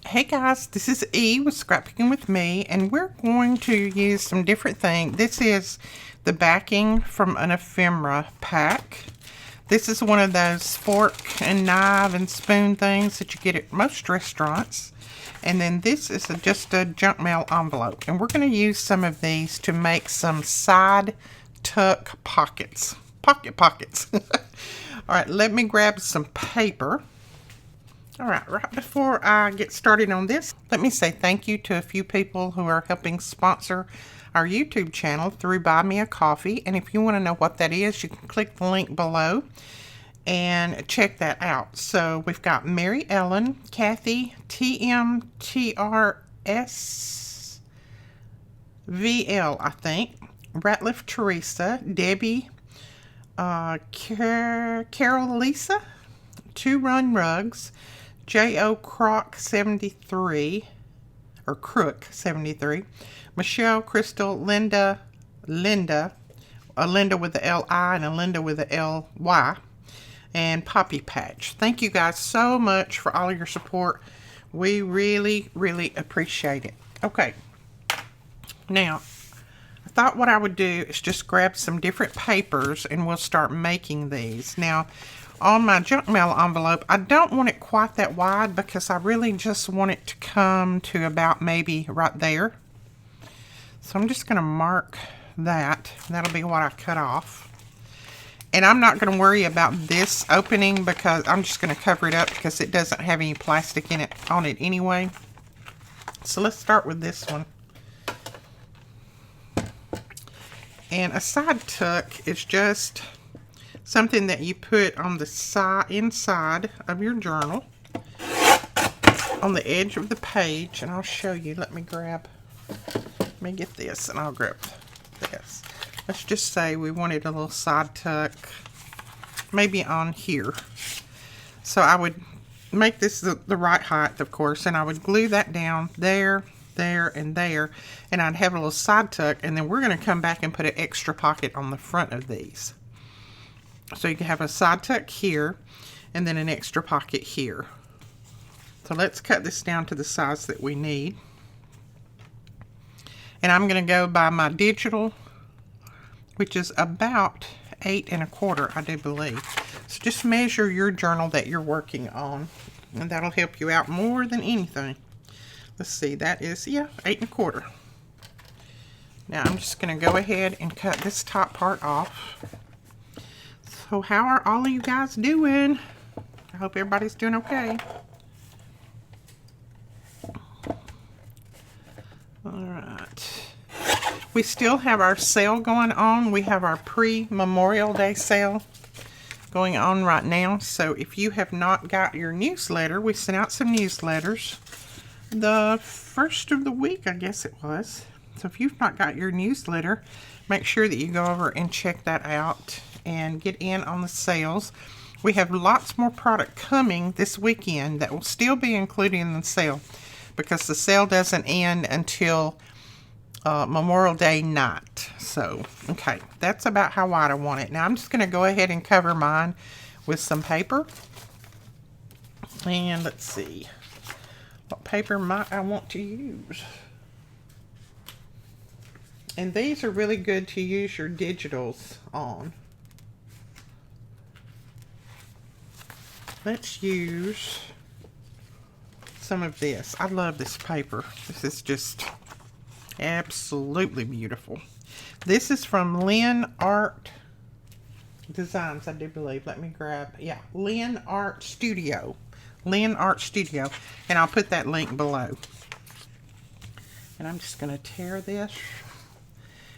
Hey guys, this is E with Scrapbooking with Me, and we're going to use some different things. This is the backing from an ephemera pack. This is one of those fork and knife and spoon things that you get at most restaurants. And then this is just a junk mail envelope. And we're going to use some of these to make some side tuck pockets. Pockets. Alright, let me grab some paper. Alright, right before I get started on this, let me say thank you to a few people who are helping sponsor our YouTube channel through Buy Me a Coffee. And if you want to know what that is, you can click the link below and check that out. So we've got Mary Ellen, Kathy, TMTRSVL, I think, Ratliff Teresa, Debbie, Carol Lisa, Two Run Rugs, J.O. Croc 73, or Crook 73, Michelle, Crystal, Linda, a Linda with the L-I and a Linda with the L-Y, and Poppy Patch. Thank you guys so much for all of your support. We really, really appreciate it. Okay, now, I thought what I would do is just grab some different papers and we'll start making these. Now, on my junk mail envelope, I don't want it quite that wide because I really just want it to come to about maybe right there. So I'm just going to mark that. That'll be what I cut off. And I'm not going to worry about this opening because I'm just going to cover it up because it doesn't have any plastic in it on it anyway. So let's start with this one. And a side tuck is just something that you put on the inside of your journal, on the edge of the page, and I'll show you. Let me get this, and I'll grab this. Let's just say we wanted a little side tuck, maybe on here. So I would make this the right height, of course, and I would glue that down there, and there, and I'd have a little side tuck, and then we're going to come back and put an extra pocket on the front of these. So you can have a side tuck here and then an extra pocket here. So let's cut this down to the size that we need. And I'm going to go by my digital, which is about 8 1/4, I do believe. So just measure your journal that you're working on, and that'll help you out more than anything. Let's see, that is, yeah, 8 1/4. Now I'm just going to go ahead and cut this top part off. So how are all of you guys doing? I hope everybody's doing okay. Alright. We still have our sale going on. We have our pre-Memorial Day sale going on right now. So if you have not got your newsletter, we sent out some newsletters the first of the week, I guess it was. So if you've not got your newsletter, make sure that you go over and check that out and get in on the sales. We have lots more product coming this weekend that will still be included in the sale because the sale doesn't end until Memorial Day night. So, okay, that's about how wide I want it. Now I'm just going to go ahead and cover mine with some paper. And let's see, what paper might I want to use? And these are really good to use your digitals on. Let's use some of this. I love this paper. This is just absolutely beautiful. This is from Lynn Art Designs, I do believe. Let me grab, yeah, Lynn Art Studio. Lynn Art Studio. And I'll put that link below. And I'm just going to tear this.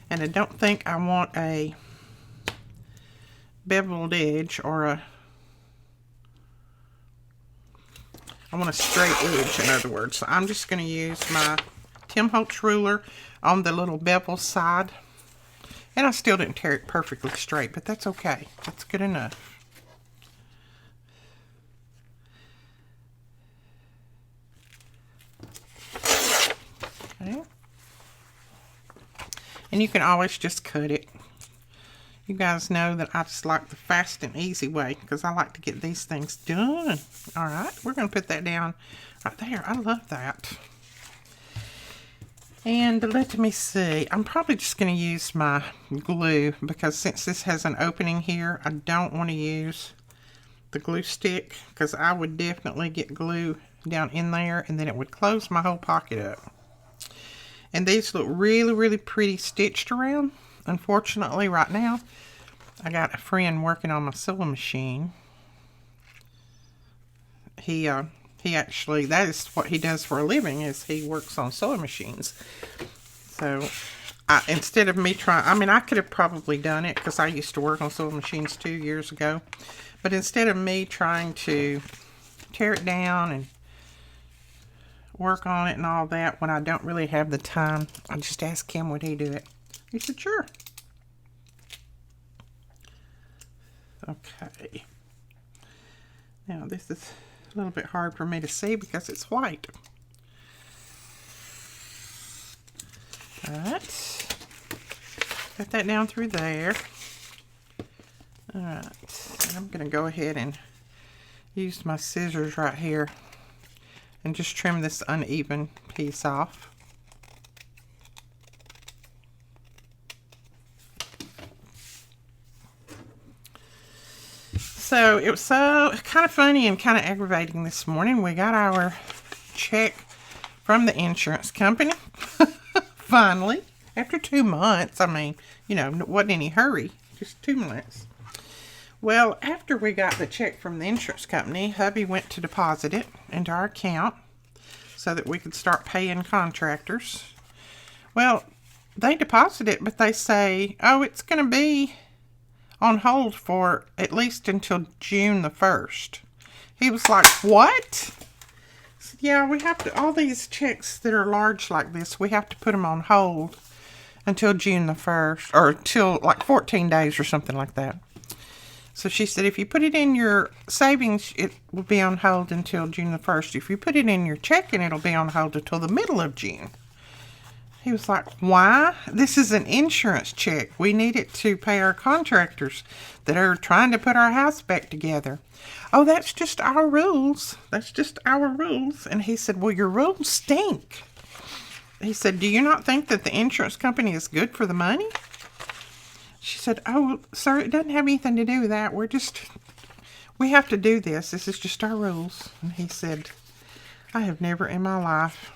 And I don't think I want a beveled edge or I want a straight edge, in other words. So I'm just going to use my Tim Holtz ruler on the little bevel side. And I still didn't tear it perfectly straight, but that's okay. That's good enough. Okay. And you can always just cut it. You guys know that I just like the fast and easy way because I like to get these things done. All right, we're going to put that down right there. I love that. And let me see. I'm probably just going to use my glue because since this has an opening here, I don't want to use the glue stick because I would definitely get glue down in there and then it would close my whole pocket up. And these look really, really pretty stitched around. Unfortunately, right now, I got a friend working on my sewing machine. He actually, that is what he does for a living, is he works on sewing machines. So, instead of me trying, I mean, I could have probably done it because I used to work on sewing machines 2 years ago. But instead of me trying to tear it down and work on it and all that when I don't really have the time, I just asked him would he do it. He said, sure. Okay. Now this is a little bit hard for me to see because it's white. Alright. Got that down through there. Alright. I'm going to go ahead and use my scissors right here and just trim this uneven piece off. So it was so kind of funny and kind of aggravating this morning. We got our check from the insurance company. Finally, after 2 months. I mean, you know, it wasn't any hurry, just 2 months. Well, after we got the check from the insurance company, hubby went to deposit it into our account so that we could start paying contractors. Well, they deposit it, but they say, oh, it's going to be on hold for at least until June the 1st. He was like, what? I said, yeah, we have to, all these checks that are large like this, we have to put them on hold until June the 1st, or till like 14 days or something like that. So she said, if you put it in your savings, it will be on hold until June the 1st. If you put it in your checking, it'll be on hold until the middle of June. He was like, why? This is an insurance check. We need it to pay our contractors that are trying to put our house back together. Oh, that's just our rules. That's just our rules. And he said, well, your rules stink. He said, do you not think that the insurance company is good for the money? She said, oh, sir, it doesn't have anything to do with that. We have to do this. This is just our rules. And he said, I have never in my life.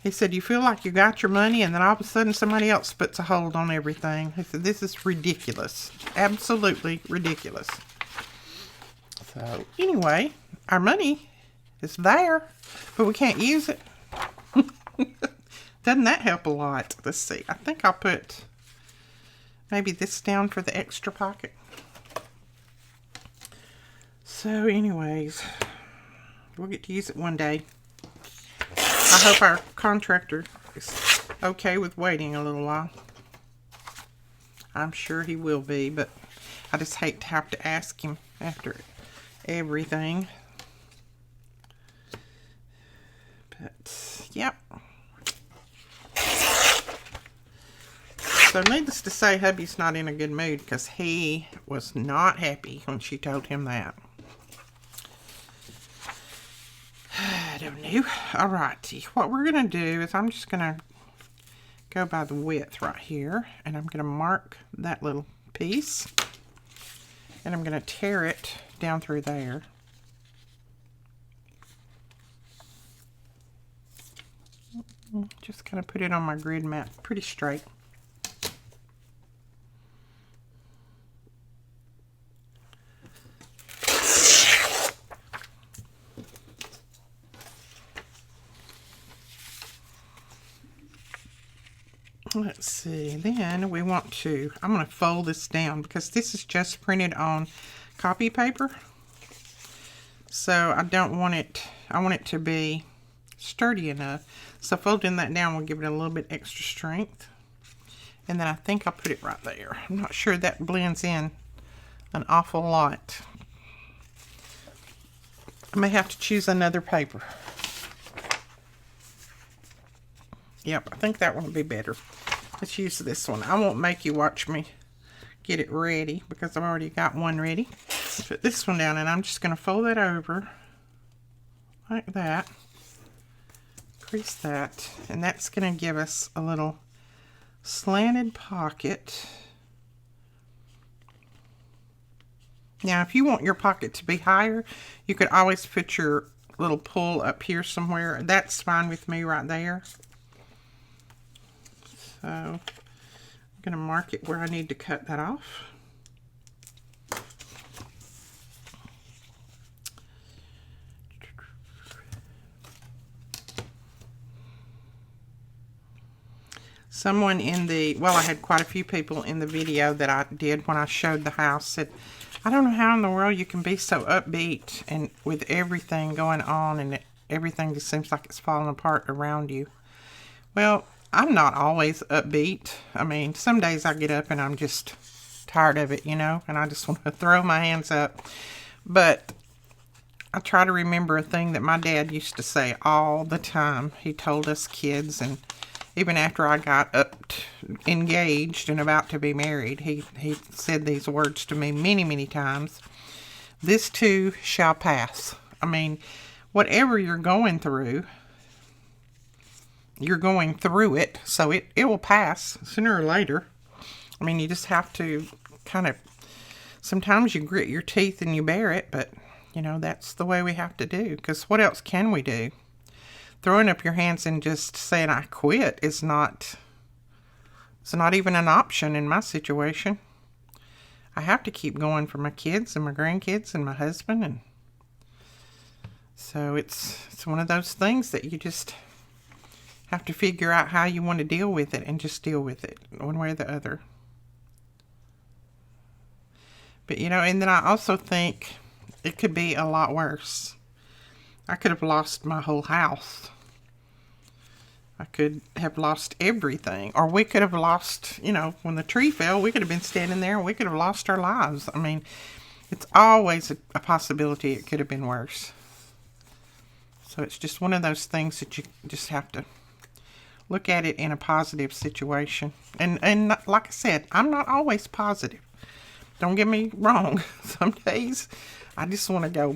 He said, you feel like you got your money and then all of a sudden somebody else puts a hold on everything. He said, this is ridiculous. Absolutely ridiculous. So, anyway, our money is there, but we can't use it. Doesn't that help a lot? Let's see. I think I'll put maybe this down for the extra pocket. So, anyways, we'll get to use it one day. I hope our contractor is okay with waiting a little while. I'm sure he will be, but I just hate to have to ask him after everything. But, yep. So, needless to say, hubby's not in a good mood because he was not happy when she told him that. I don't know. Alrighty. What we're going to do is I'm just going to go by the width right here. And I'm going to mark that little piece. And I'm going to tear it down through there. Just kind of put it on my grid mat pretty straight. Let's see, then we want to, I'm going to fold this down because this is just printed on copy paper. So I don't want it, I want it to be sturdy enough. So folding that down will give it a little bit extra strength. And then I think I'll put it right there. I'm not sure that blends in an awful lot. I may have to choose another paper. Yep, I think that one will be better. Let's use this one. I won't make you watch me get it ready because I've already got one ready. Let's put this one down, and I'm just going to fold that over like that. Crease that, and that's going to give us a little slanted pocket. Now, if you want your pocket to be higher, you could always put your little pull up here somewhere. That's fine with me right there. So, I'm going to mark it where I need to cut that off. Someone in the, well, I had quite a few people in the video that I did when I showed the house said, I don't know how in the world you can be so upbeat and with everything going on and everything just seems like it's falling apart around you. Well, I'm not always upbeat. I mean, some days I get up and I'm just tired of it, you know, and I just want to throw my hands up. But I try to remember a thing that my dad used to say all the time. He told us kids, and even after I got engaged and about to be married, he said these words to me many, many times. This too shall pass. I mean, whatever you're going through it, so it will pass sooner or later. I mean, you just have to kind of, sometimes you grit your teeth and you bear it, but, you know, that's the way we have to do, because what else can we do? Throwing up your hands and just saying I quit is not, it's not even an option in my situation. I have to keep going for my kids and my grandkids and my husband, and so it's one of those things that you just have to figure out how you want to deal with it and just deal with it one way or the other. But, you know, and then I also think it could be a lot worse. I could have lost my whole house. I could have lost everything. Or we could have lost, you know, when the tree fell, we could have been standing there and we could have lost our lives. I mean, it's always a possibility it could have been worse. So it's just one of those things that you just have to look at it in a positive situation. And like I said, I'm not always positive. Don't get me wrong. Some days I just want to go,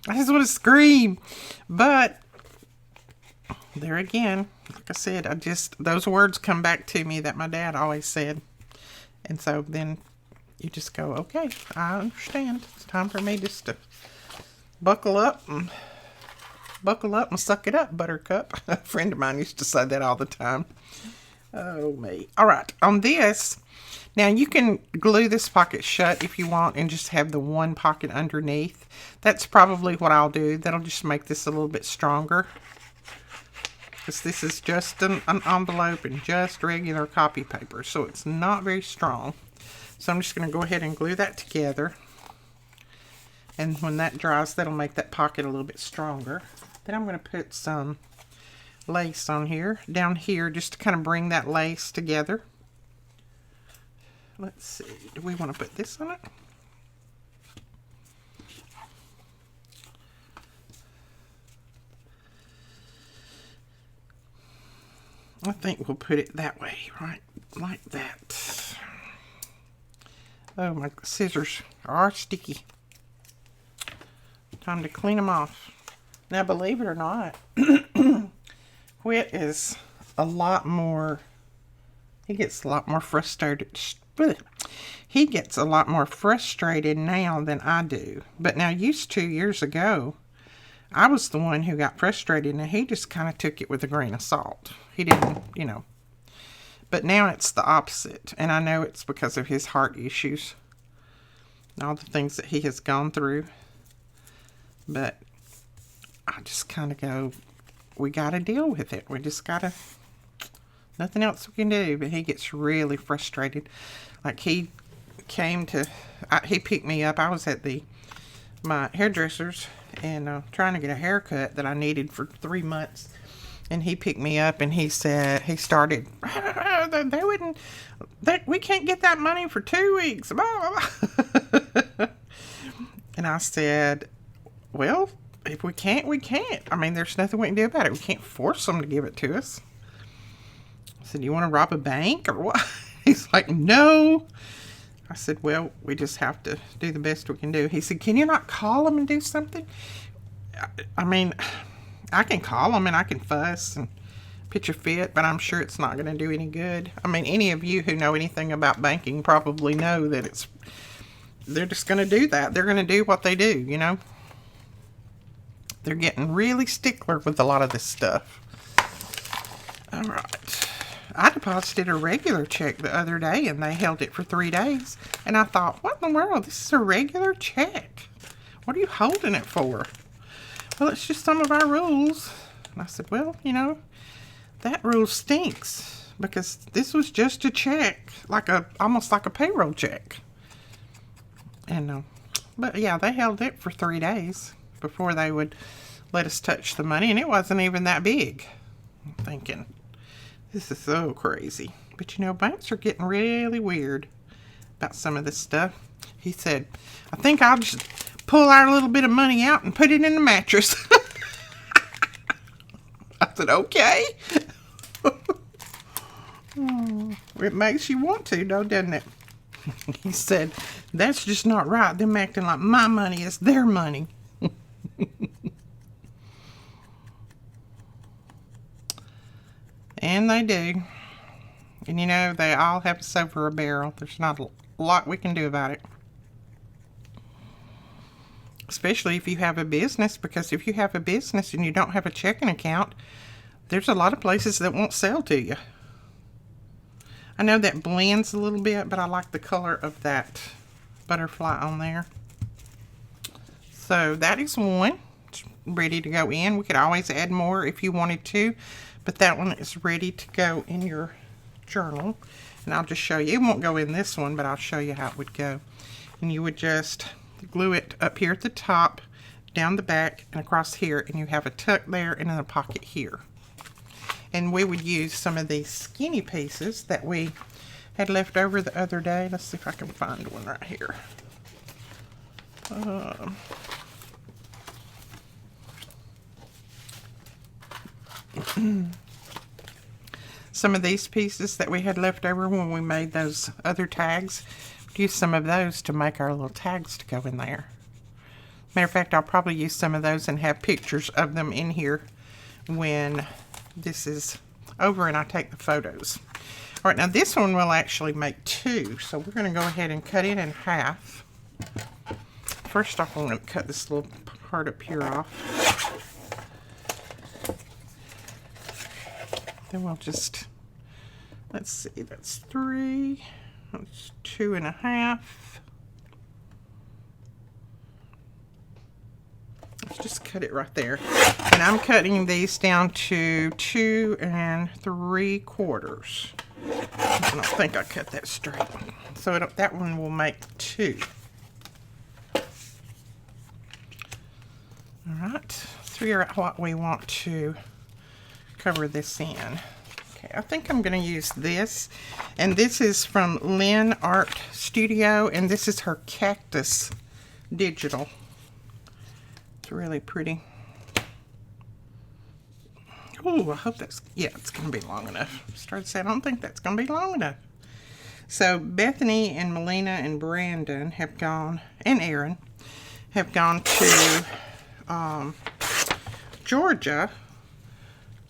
I just want to scream. But there again, like I said, those words come back to me that my dad always said. And so then you just go, okay, I understand. It's time for me just to buckle up and suck it up, buttercup. A friend of mine used to say that all the time. Oh, me. All right, on this, now you can glue this pocket shut if you want and just have the one pocket underneath. That's probably what I'll do. That'll just make this a little bit stronger. Because this is just an envelope and just regular copy paper, so it's not very strong. So I'm just going to go ahead and glue that together. And when that dries, that'll make that pocket a little bit stronger. Then I'm going to put some lace on here, down here, just to kind of bring that lace together. Let's see, do we want to put this on it? I think we'll put it that way, right? Like that. Oh, my scissors are sticky. Time to clean them off. Now, believe it or not, Whit is a lot more, he gets a lot more frustrated. He gets a lot more frustrated now than I do. But now, used to years ago, I was the one who got frustrated, and he just kind of took it with a grain of salt. He didn't, you know. But now it's the opposite, and I know it's because of his heart issues and all the things that he has gone through. But I just kind of go, we got to deal with it. We just got to, nothing else we can do. But he gets really frustrated. Like he came to, he picked me up. I was at my hairdresser's and trying to get a haircut that I needed for 3 months. And he picked me up and he said, he started, we can't get that money for 2 weeks. Blah, blah, blah. And I said, well, if we can't, we can't. I mean, there's nothing we can do about it. We can't force them to give it to us. I said, you want to rob a bank or what? He's like, no. I said, well, we just have to do the best we can do. He said, can you not call them and do something? I mean, I can call them and I can fuss and pitch a fit, but I'm sure it's not going to do any good. I mean, any of you who know anything about banking probably know that they're just going to do that. They're going to do what they do, you know. They're getting really stickler with a lot of this stuff. All right. I deposited a regular check the other day, and they held it for 3 days. And I thought, what in the world? This is a regular check. What are you holding it for? Well, it's just some of our rules. And I said, well, you know, that rule stinks, because this was just a check, almost like a payroll check. And but yeah, they held it for 3 days before they would let us touch the money, and it wasn't even that big. I'm thinking, this is so crazy. But you know, banks are getting really weird about some of this stuff. He said, I think I'll just pull our little bit of money out and put it in the mattress. I said, okay. It makes you want to, though, doesn't it? He said, that's just not right. Them acting like my money is their money. And they do. And you know, they all have us over a barrel. There's not a lot we can do about it. Especially if you have a business, because if you have a business and you don't have a checking account, there's a lot of places that won't sell to you. I know that blends a little bit, but I like the color of that butterfly on there. So that is one. It's ready to go in. We could always add more if you wanted to, but that one is ready to go in your journal. And I'll just show you. It won't go in this one, but I'll show you how it would go. And you would just glue it up here at the top, down the back, and across here, and you have a tuck there and then a pocket here. And we would use some of these skinny pieces that we had left over the other day. Let's see if I can find one right here. Some of these pieces that we had left over when we made those other tags, we'd use some of those to make our little tags to go in there. Matter of fact, I'll probably use some of those and have pictures of them in here when this is over and I take the photos. All right, now this one will actually make 2, so we're going to go ahead and cut it in half. First off, I'm going to cut this little part up here off. Then we'll just, let's see, that's 3, that's 2.5. Let's just cut it right there. And I'm cutting these down to 2 3/4. I don't think I cut that straight. So that one will make 2. All right, let's figure out what we want to cover this in. Okay, I think I'm going to use this. And this is from Lynn Art Studio, and this is her Cactus Digital. It's really pretty. Oh, I hope that's, yeah, it's going to be long enough. I started saying, I don't think that's going to be long enough. So Bethany and Melina and Brandon have gone, and Aaron, have gone to Georgia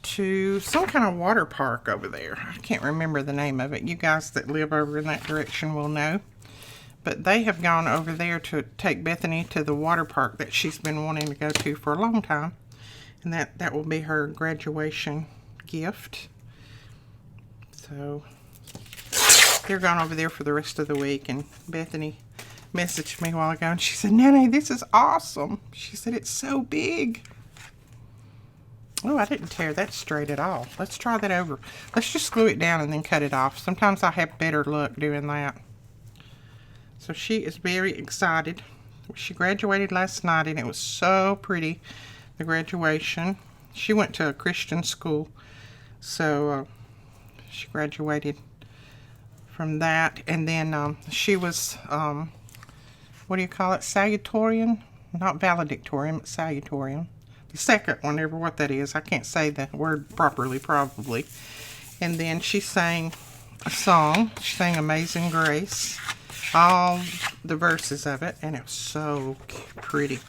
to some kind of water park over there. I can't remember the name of it. You guys that live over in that direction will know. But they have gone over there to take Bethany to the water park that she's been wanting to go to for a long time. And that will be her graduation gift. So they're gone over there for the rest of the week. And Bethany messaged me a while ago and she said, Nene, this is awesome. She said, it's so big. Oh, I didn't tear that straight at all. Let's try that over. Let's just glue it down and then cut it off. Sometimes I have better luck doing that. So she is very excited. She graduated last night and it was so pretty, the graduation. She went to a Christian school, so she graduated from that. And then she was, what do you call it, salutatorian? Not valedictorian, but salutatorian. The second one, ever what that is. I can't say the word properly, probably. And then she sang a song. She sang Amazing Grace, all the verses of it, and it was so pretty.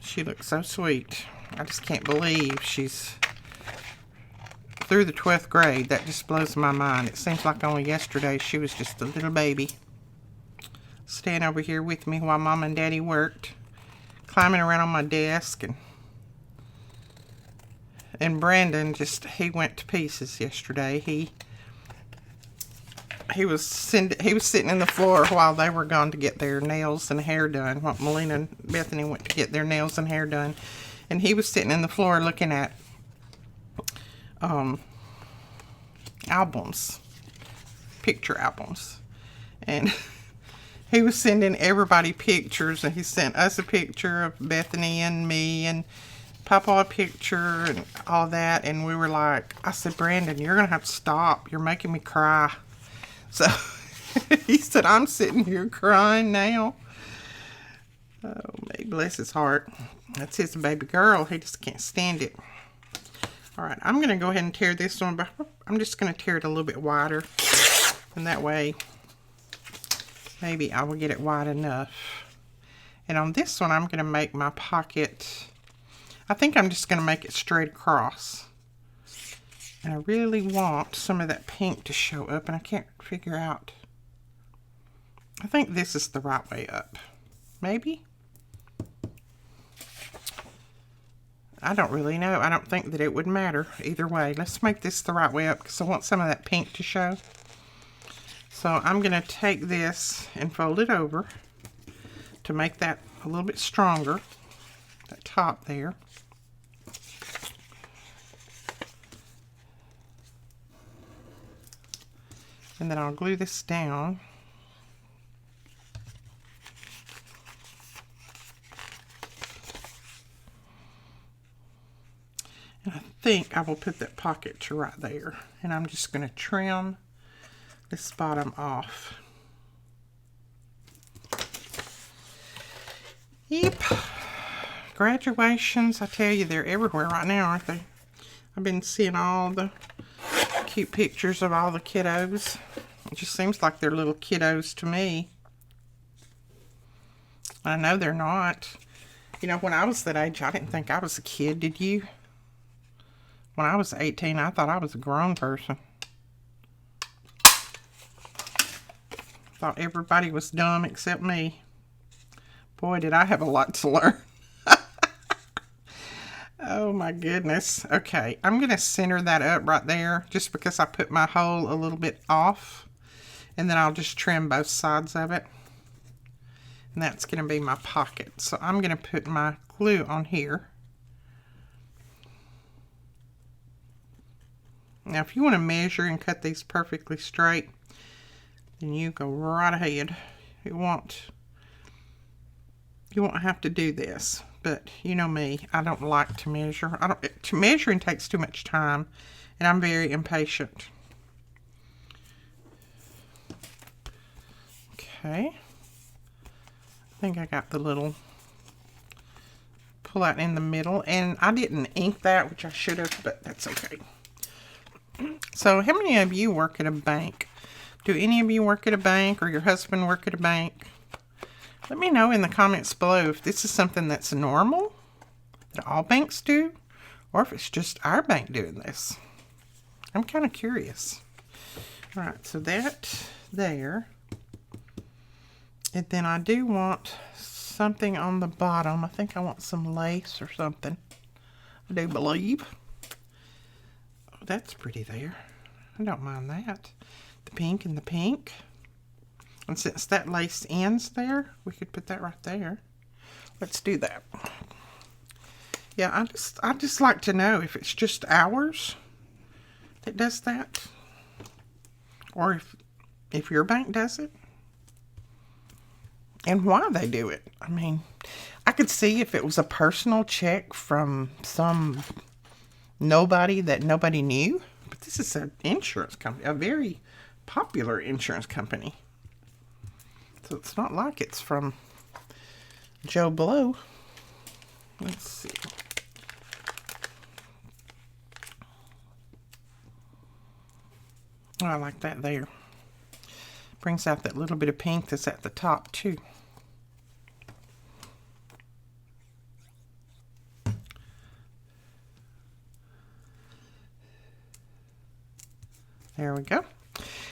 She looks so sweet. I just can't believe she's through the 12th grade. That just blows my mind. It seems like only yesterday she was just a little baby. Staying over here with me while Mom and Daddy worked. Climbing around on my desk. And Brandon he went to pieces yesterday. He was sitting in the floor while they were gone to get their nails and hair done. While Melina and Bethany went to get their nails and hair done. And he was sitting in the floor looking at albums, picture albums. And he was sending everybody pictures, and he sent us a picture of Bethany and me and Papa a picture and all that. And we were like, I said, Brandon, you're going to have to stop. You're making me cry. So he said, I'm sitting here crying now. Oh, may bless his heart. That's his baby girl. He just can't stand it. All right, I'm going to go ahead and tear this one, but I'm just going to tear it a little bit wider. And that way, maybe I will get it wide enough. And on this one, I'm going to make my pocket, I think I'm just going to make it straight across. And I really want some of that pink to show up, and I can't figure out. I think this is the right way up. Maybe? I don't really know. I don't think that it would matter either way. Let's make this the right way up because I want some of that pink to show. So I'm going to take this and fold it over to make that a little bit stronger, that top there. And then I'll glue this down. And I think I will put that pocket to right there. And I'm just going to trim this bottom off. Yep. Graduations, I tell you, they're everywhere right now, aren't they? I've been seeing all the cute pictures of all the kiddos. It just seems like they're little kiddos to me. I know they're not. You know, when I was that age, I didn't think I was a kid, did you? When I was 18, I thought I was a grown person. Thought everybody was dumb except me. Boy, did I have a lot to learn. Oh my goodness. Okay, I'm going to center that up right there just because I put my hole a little bit off. And then I'll just trim both sides of it. And that's going to be my pocket. So I'm going to put my glue on here. Now if you want to measure and cut these perfectly straight, then you go right ahead. You won't have to do this. But you know me, I don't like to measure. Measuring takes too much time, and I'm very impatient. Okay. I think I got the little pull out in the middle, and I didn't ink that, which I should have, but that's okay. So how many of you work at a bank? Do any of you work at a bank, or your husband work at a bank? Let me know in the comments below if this is something that's normal, that all banks do, or if it's just our bank doing this. I'm kind of curious. All right, so that there. And then I do want something on the bottom. I think I want some lace or something. I do believe. Oh, that's pretty there. I don't mind that. The pink and the pink. And since that lace ends there, we could put that right there. Let's do that. Yeah, I just like to know if it's just ours that does that, or if your bank does it, and why they do it. I mean, I could see if it was a personal check from some nobody that nobody knew, but this is an insurance company, a very popular insurance company. So it's not like it's from Joe Blow. Let's see. Oh, I like that there. Brings out that little bit of pink that's at the top too. There we go.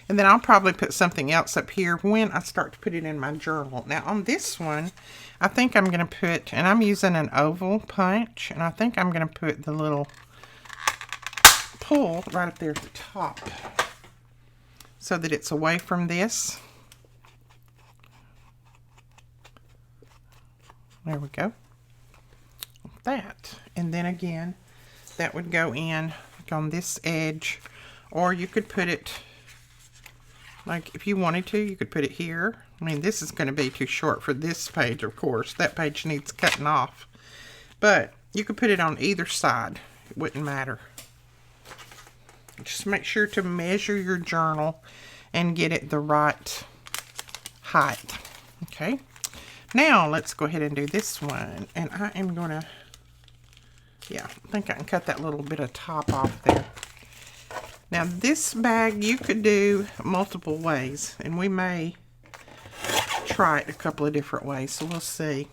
And then I'll probably put something else up here when I start to put it in my journal. Now on this one, I think I'm going to put, and I'm using an oval punch, and I think I'm going to put the little pull right up there at the top so that it's away from this. There we go. Like that. And then again, that would go in like on this edge, or you could put it, like if you wanted to, you could put it here. I mean, this is going to be too short for this page, of course. That page needs cutting off. But you could put it on either side. It wouldn't matter. Just make sure to measure your journal and get it the right height. Okay. Now, let's go ahead and do this one. And I am going to, yeah, I think I can cut that little bit of top off there. Now this bag you could do multiple ways, and we may try it a couple of different ways, so we'll see.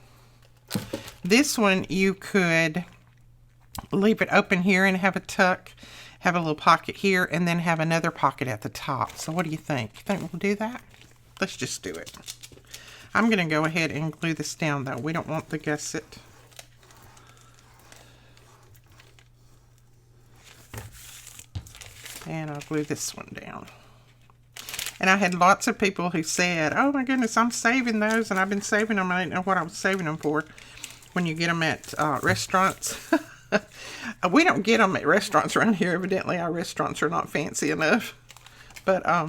This one you could leave it open here and have a tuck, have a little pocket here, and then have another pocket at the top. So what do you think? You think we'll do that? Let's just do it. I'm going to go ahead and glue this down though. We don't want the gusset. And I'll glue this one down. And I had lots of people who said, oh my goodness, I'm saving those. And I've been saving them. I didn't know what I was saving them for. When you get them at restaurants. We don't get them at restaurants around here. Evidently, our restaurants are not fancy enough. But I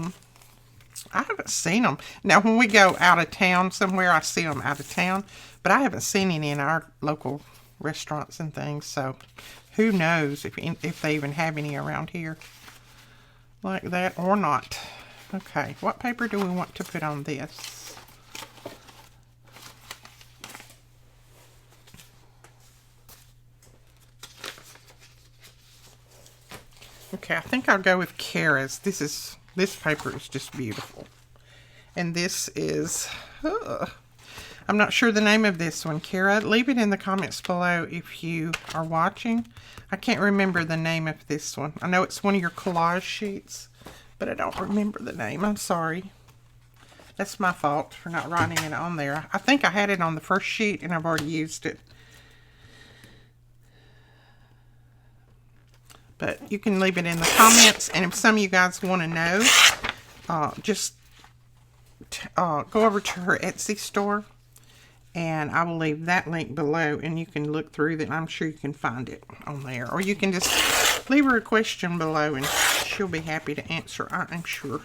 haven't seen them. Now, when we go out of town somewhere, I see them out of town. But I haven't seen any in our local restaurants and things. So who knows if they even have any around here. Like that or not. Okay, what paper do we want to put on this? Okay, I think I'll go with Kara's. This paper is just beautiful. And this is, I'm not sure the name of this one, Kara. Leave it in the comments below if you are watching. I can't remember the name of this one. I know it's one of your collage sheets, but I don't remember the name. I'm sorry. That's my fault for not writing it on there. I think I had it on the first sheet and I've already used it. But you can leave it in the comments, and if some of you guys want to know, just go over to her Etsy store. And I will leave that link below, and you can look through that. I'm sure you can find it on there. Or you can just leave her a question below, and she'll be happy to answer, I'm sure.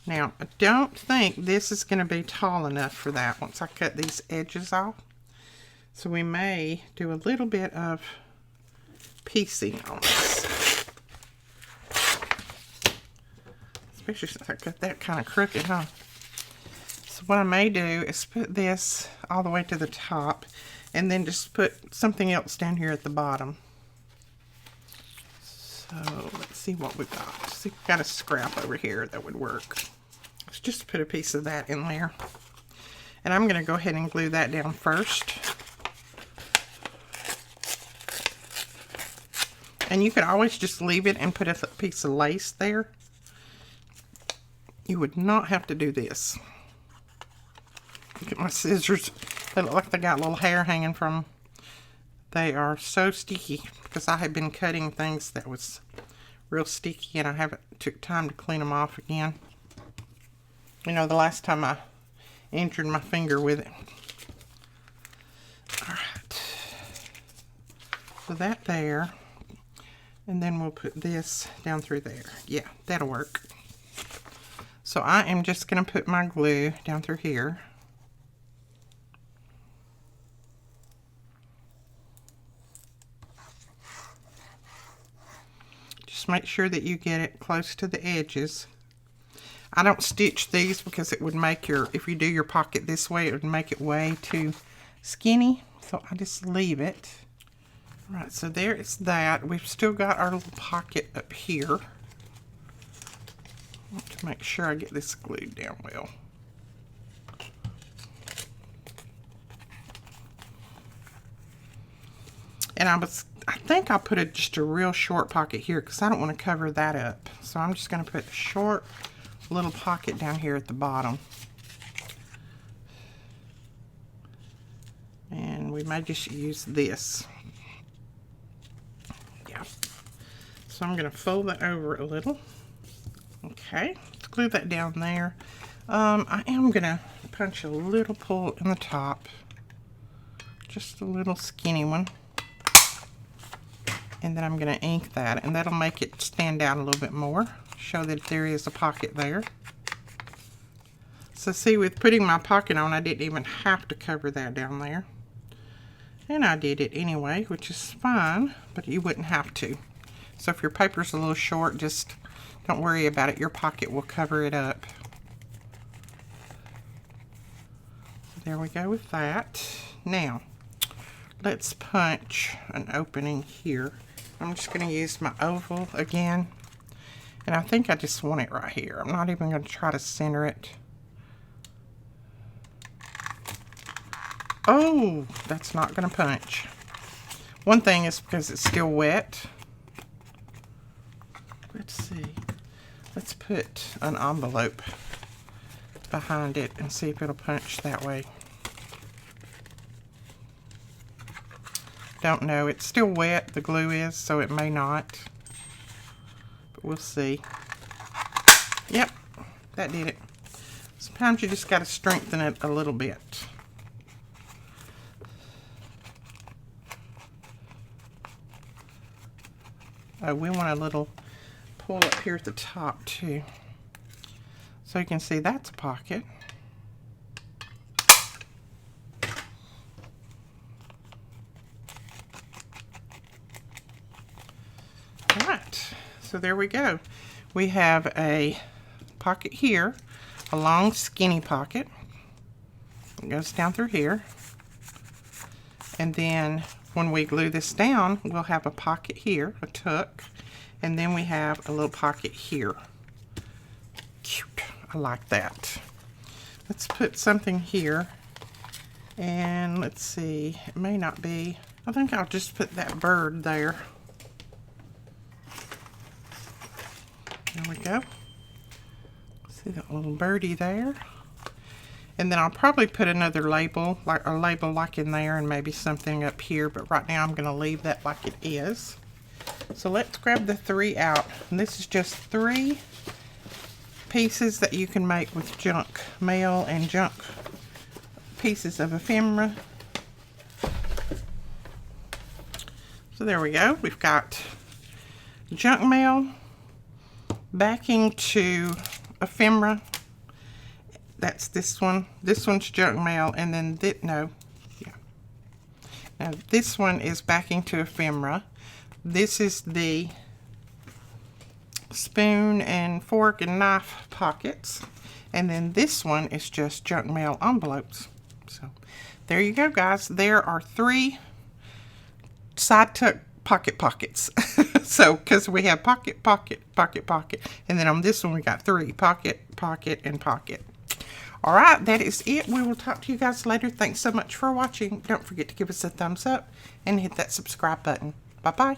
Now, I don't think this is going to be tall enough for that once I cut these edges off. So we may do a little bit of piecing on this. Especially since I cut that kind of crooked, huh? So what I may do is put this all the way to the top and then just put something else down here at the bottom. So let's see what we've got. See, we've got a scrap over here that would work. Let's just put a piece of that in there. And I'm going to go ahead and glue that down first. And you could always just leave it and put a piece of lace there. You would not have to do this. Look at my scissors. They look like they got little hair hanging from them. They are so sticky because I have been cutting things that was real sticky and I haven't took time to clean them off again. You know, the last time I injured my finger with it. Alright. So that there. And then we'll put this down through there. Yeah, that'll work. So I am just going to put my glue down through here. Just make sure that you get it close to the edges. I don't stitch these because it would make your, if you do your pocket this way, it would make it way too skinny. So I just leave it. Right, so there is that. We've still got our little pocket up here. I want to make sure I get this glued down well. And I think I'll put just a real short pocket here because I don't want to cover that up. So I'm just going to put a short little pocket down here at the bottom. And we may just use this. Yeah. So I'm going to fold that over a little. Okay, let's glue that down there. I am going to punch a little pull in the top. Just a little skinny one. And then I'm going to ink that, and that'll make it stand out a little bit more. Show that there is a pocket there. So see, with putting my pocket on, I didn't even have to cover that down there. And I did it anyway, which is fine, but you wouldn't have to. So if your paper's a little short, just don't worry about it. Your pocket will cover it up. So there we go with that. Now, let's punch an opening here. I'm just going to use my oval again. And I think I just want it right here. I'm not even going to try to center it. Oh, that's not going to punch. One thing is because it's still wet. Let's see. Let's put an envelope behind it and see if it'll punch that way. Don't know. It's still wet, the glue is, so it may not. But we'll see. Yep, that did it. Sometimes you just got to strengthen it a little bit. Oh, we want a little pull up here at the top too. So you can see that's a pocket. Alright, so there we go. We have a pocket here, a long skinny pocket. It goes down through here. And then when we glue this down, we'll have a pocket here, a tuck, and then we have a little pocket here. Cute, I like that. Let's put something here, and let's see, it may not be, I think I'll just put that bird there. There we go. See that little birdie there? And then I'll probably put another label, like a label like in there, and maybe something up here, but right now I'm going to leave that like it is. So let's grab the 3 out. And this is just 3 pieces that you can make with junk mail and junk pieces of ephemera. So there we go. We've got junk mail, backing to ephemera. That's this one. This one's junk mail, and then Now this one is backing to ephemera. This is the spoon and fork and knife pockets, and then this one is just junk mail envelopes. So there you go, guys. There are 3 side tuck pockets. So because we have pocket, pocket, pocket, pocket, and then on this one we got 3 pocket, pocket, and pocket. All right, that is it. We will talk to you guys later. Thanks so much for watching. Don't forget to give us a thumbs up and hit that subscribe button. Bye-bye.